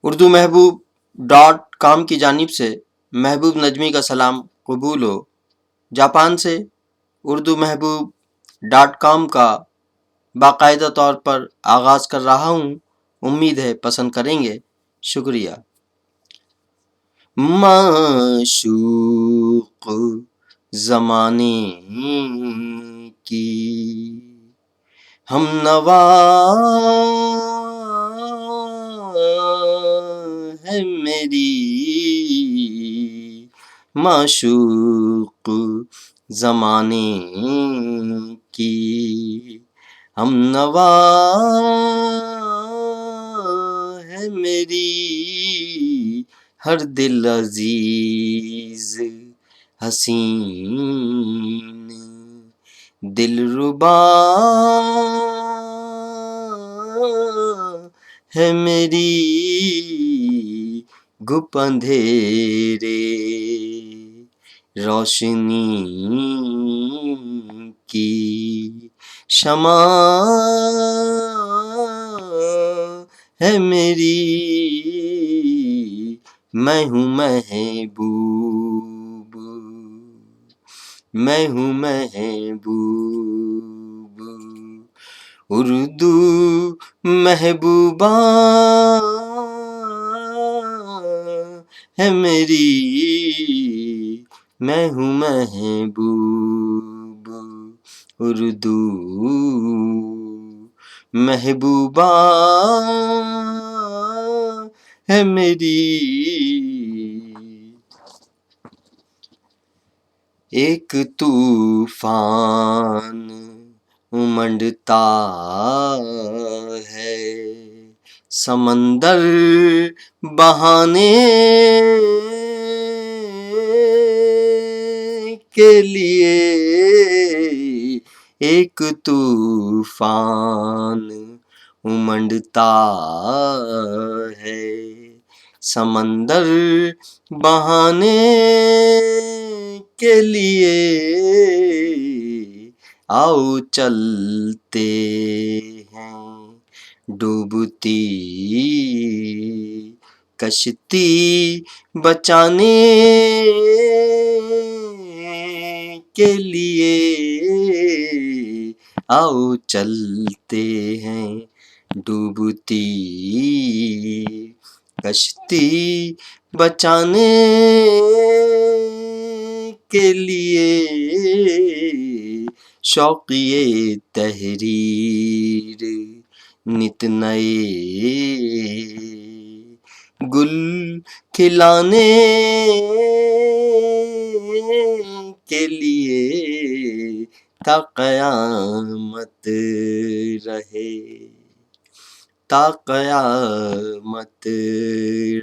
اردو محبوب .com کی جانب سے محبوب نجمی کا سلام قبول ہو۔ جاپان سے اردو محبوب .com کا باقاعدہ طور پر آغاز کر رہا ہوں، امید ہے پسند کریں گے، شکریہ۔ معشوق زمانے کی ہم نوا ہے میری، معشوق زمانے کی ہم نوا ہے میری، ہر دل عزیز حسین دلربا ہے میری، گپ اندھیرے روشنی کی شمع ہے میری، میں ہوں محبوب، میں ہوں محبوب، اردو محبوبہ ہے میری، میں ہوں محبوب، اردو محبوبہ ہے میری۔ ایک طوفان امنڈتا ہے سمندر بہانے کے لیے، ایک طوفان امنڈتا ہے سمندر بہانے کے لیے، آؤ چلتے ہیں ڈوبتی کشتی بچانے کے لیے، آؤ چلتے ہیں ڈوبتی کشتی بچانے کے لیے، شوقیے تحریر نت نئے گل کھلانے کے لیے، تا قیامت رہے، تا قیامت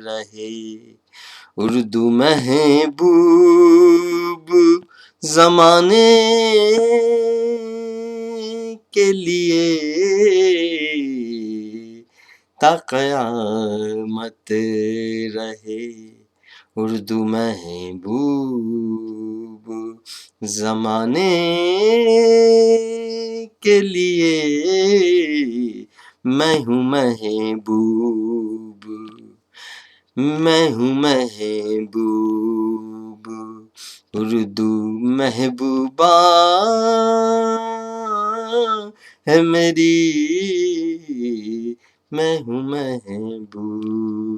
رہے، اردو محبوب زمانے کے لیے، تا قیامت رہے، اردو محبوب زمانے کے لیے، میں ہوں محبوب، میں ہوں محبوب، اردو محبوبہ ہے میری، میں ہوں محبوب۔